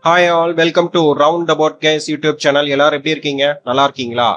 Hi all, welcome to round about case YouTube channel. எல்லாரும் எப்படி இருக்கீங்க? நல்லா இருக்கீங்களா?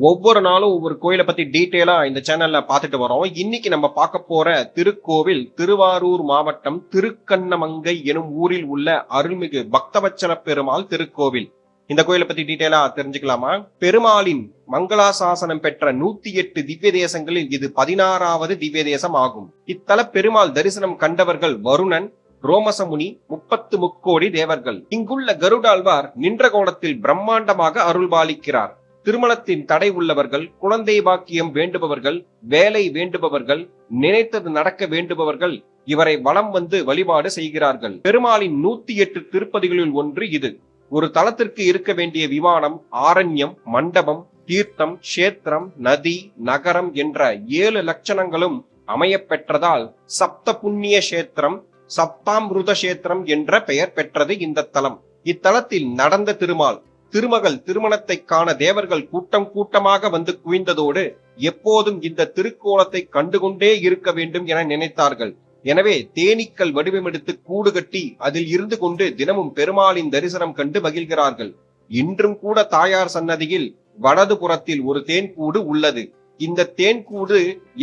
ஒவ்வொரு நாளும் ஒவ்வொரு கோயிலை பத்தி டீட்டெயிலா இந்த சேனல்ல பார்த்துட்டு வரோம். இன்னைக்கு நம்ம பார்க்க போற திருக்கோவில் திருவாரூர் மாவட்டம் திருக்கண்ணமங்கை எனும் ஊரில் உள்ள அருள்மிகு பக்தவச்சல பெருமாள் திருக்கோவில். இந்த கோயிலை பத்தி டீட்டெயிலா தெரிஞ்சுக்கலாமா? பெருமாளின் மங்களாசாசனம் பெற்ற 108 திவ்ய தேசங்களில் இது 16வது திவ்ய தேசம் ஆகும். இத்தல பெருமாள் தரிசனம் கண்டவர்கள் வருணன், ரோமசமுனி, 30 முக்கோடி தேவர்கள். இங்குள்ள கருடாழ்வார் நின்ற கோலத்தில் பிரம்மாண்டமாக அருள்பாலிக்கிறார். திருமணத்தின் தடை உள்ளவர்கள், குழந்தை பாக்கியம் வேண்டுபவர்கள், வேலை வேண்டுபவர்கள், நினைத்தது நடக்க வேண்டுபவர்கள் இவரை வலம் வந்து வழிபாடு செய்கிறார்கள். பெருமாளின் 108 திருப்பதிகளில் ஒன்று இது. ஒரு தலத்திற்கு இருக்க வேண்டிய விமானம், ஆரண்யம், மண்டபம், தீர்த்தம், கஷேத்திரம், நதி, நகரம் என்ற 7 லட்சணங்களும் அமையப்பெற்றதால் சப்த புண்ணிய கஷேத்திரம், சப்தாமிருத கஷேத்திரம் என்ற பெயர் பெற்றது இந்த தலம். இத்தலத்தில் நடந்த திருமகள் திருமணத்தை காண தேவர்கள் கூட்டம் கூட்டமாக வந்து குவிந்ததோடு எப்போதும் இந்த திருக்கோலத்தை கண்டுகொண்டே இருக்க வேண்டும் என நினைத்தார்கள். எனவே தேனீக்கள் வடிவமெடுத்து கூடு கட்டி அதில் இருந்து கொண்டு தினமும் பெருமாளின் தரிசனம் கண்டு மகிழ்கிறார்கள். இன்றும் கூட தாயார் சன்னதியில் வலது புறத்தில் ஒரு தேன்கூடு உள்ளது. இந்த தேன்கூடு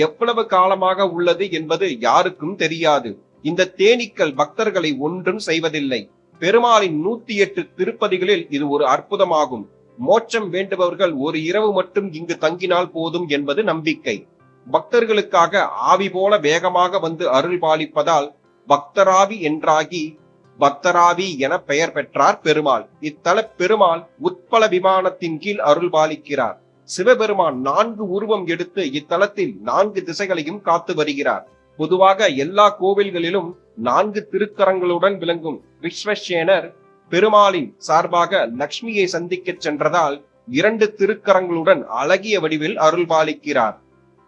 எவ்வளவு காலமாக உள்ளது என்பது யாருக்கும் தெரியாது. இந்த தேனீக்கள் பக்தர்களை ஒன்றும் செய்வதில்லை. பெருமாளின் 108 திருப்பதிகளில் இது ஒரு அற்புதமாகும். மோட்சம் வேண்டுபவர்கள் ஒரு இரவு மட்டும் இங்கு தங்கினால் போதும் என்பது நம்பிக்கை. பக்தர்களுக்காக ஆவி போல வேகமாக வந்து அருள் பாலிப்பதால் பக்தராவி என்றாகி பக்தராவி என பெயர் பெற்றார் பெருமாள். இத்தல பெருமாள் உட்பல விமானத்தின் கீழ் அருள் பாலிக்கிறார். சிவபெருமான் 4 உருவம் எடுத்து இத்தலத்தில் 4 திசைகளையும் காத்து வருகிறார். பொதுவாக எல்லா கோவில்களிலும் 4 திருக்கரங்களுடன் விளங்கும் விஸ்வசேனர் பெருமாளின் சார்பாக லக்ஷ்மியை சந்திக்க சென்றதால் 2 திருக்கரங்களுடன் அழகிய வடிவில் அருள்பாலிக்கிறார்.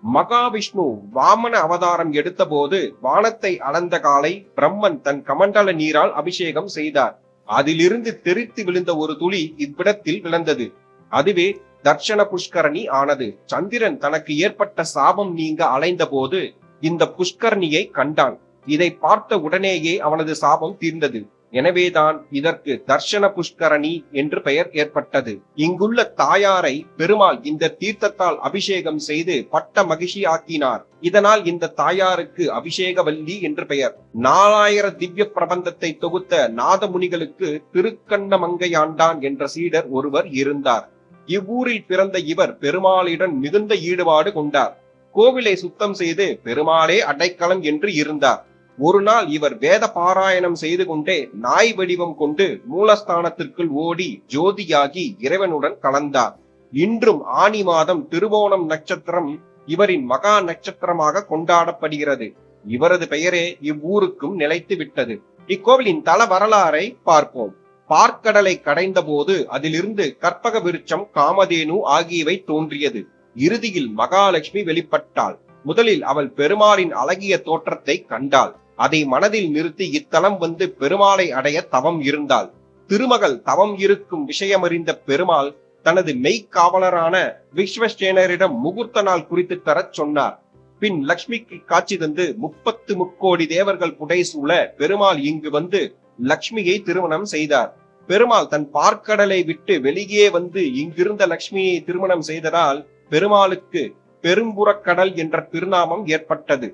மகாவிஷ்ணு வாமன அவதாரம் எடுத்த போது வானத்தை அளந்த காலை பிரம்மன் தன் கமண்டல நீரால் அபிஷேகம் செய்தார். அதிலிருந்து தெரித்து விழுந்த ஒரு துளி இவ்விடத்தில் விழுந்தது. அதுவே தர்ஷன புஷ்கரணி ஆனது. சந்திரன் தனக்கு ஏற்பட்ட சாபம் நீங்க அலைந்த போது இந்த புஷ்கரணியை கண்டான். இதை பார்த்த உடனேயே அவனது சாபம் தீர்ந்தது. எனவேதான் இதற்கு தர்ஷன புஷ்கரணி என்று பெயர் ஏற்பட்டது. இங்குள்ள தாயாரை பெருமாள் இந்த தீர்த்தத்தால் அபிஷேகம் செய்து பட்ட மகிழ்ச்சி ஆக்கினார். இதனால் இந்த தாயாருக்கு அபிஷேகவல்லி என்று பெயர். 4000 திவ்ய பிரபந்தத்தை தொகுத்த நாதமுனிகளுக்கு திருக்கண்ணமங்கையாண்டான் என்ற சீடர் ஒருவர் இருந்தார். இவ்வூரில் பிறந்த இவர் பெருமாளிடம் மிகுந்த ஈடுபாடு கொண்டார். கோவிலை சுத்தம் செய்து பெருமாளே அடைக்கலம் என்று இருந்தார். ஒரு நாள் இவர் வேத பாராயணம் செய்து கொண்டே நாய் வடிவம் கொண்டு மூலஸ்தானத்திற்குள் ஓடி ஜோதியாகி இறைவனுடன் கலந்தார். இன்றும் ஆனி மாதம் திருவோணம் நட்சத்திரம் இவரின் மகா நட்சத்திரமாக கொண்டாடப்படுகிறது. இவரது பெயரே இவ்வூருக்கும் நிலைத்து விட்டது. இக்கோவிலின் தல வரலாறை பார்ப்போம். பார்க்கடலை கடைந்த போது அதிலிருந்து கற்பக விருட்சம், காமதேனு ஆகியவை தோன்றியது. இறுதியில் மகாலட்சுமி வெளிப்பட்டாள். முதலில் அவள் பெருமாளின் அழகிய தோற்றத்தை கண்டாள். அதை மனதில் நிறுத்தி இத்தலம் வந்து பெருமாளை அடைய தவம் இருந்தாள். திருமகள் தவம் இருக்கும் விஷயமறிந்த பெருமாள் தனது மெய்க்காவலரான விஸ்வசேனரிடம் முகூர்த்த நாள் குறித்து தரச் சொன்னார். பின் லட்சுமிக்கு காட்சி தந்து 30 முக்கோடி தேவர்கள் புடைசூழ பெருமாள் இங்கு வந்து லட்சுமியை திருமணம் செய்தார். பெருமாள் தன் பார்க்கடலை விட்டு வெளியே வந்து இங்கிருந்த லட்சுமியை திருமணம் செய்ததால் பெருமாளுக்கு பெரும்புறக்கடல் என்ற திருநாமம் ஏற்பட்டது.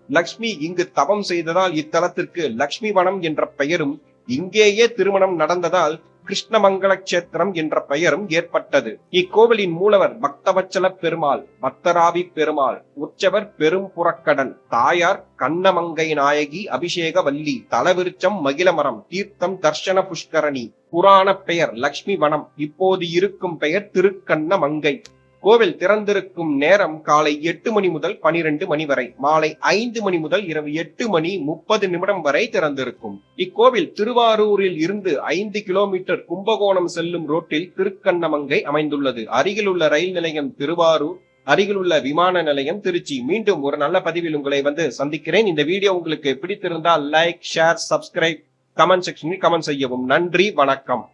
லக்ஷ்மி இங்கு தவம் செய்ததால் இத்தலத்திற்கு லக்ஷ்மி வனம் என்ற பெயரும், இங்கேயே திருமணம் நடந்ததால் கிருஷ்ணமங்கல கஷேத்திரம் என்ற பெயரும் ஏற்பட்டது. இக்கோவிலின் மூலவர் பக்தவச்சல பெருமாள், பக்தராவி பெருமாள், உற்சவர் பெரும்புறக்கடல், தாயார் கண்ணமங்கை நாயகி அபிஷேக வல்லி, தலவிருச்சம் மகிழமரம், தீர்த்தம் தர்ஷன புஷ்கரணி. புராண பெயர் லக்ஷ்மி வனம். இப்போது இருக்கும் பெயர் திருக்கண்ணமங்கை. கோவில் திறந்திருக்கும் நேரம் காலை 8 மணி முதல் 12 மணி வரை, மாலை 5 மணி முதல் இரவு 8 மணி 30 நிமிடம் வரை திறந்திருக்கும். இக்கோவில் திருவாரூரில் இருந்து 5 கிலோமீட்டர் கும்பகோணம் செல்லும் ரோட்டில் திருக்கண்ணமங்கை அமைந்துள்ளது. அருகிலுள்ள ரயில் நிலையம் திருவாரூர், அருகிலுள்ள விமான நிலையம் திருச்சி. மீண்டும் ஒரு நல்ல பதிவில் உங்களை சந்திக்கிறேன். இந்த வீடியோ உங்களுக்கு பிடித்திருந்தால் லைக், ஷேர், சப்ஸ்கிரைப், கமெண்ட் செக்ஷனில் கமெண்ட் செய்யவும். நன்றி, வணக்கம்.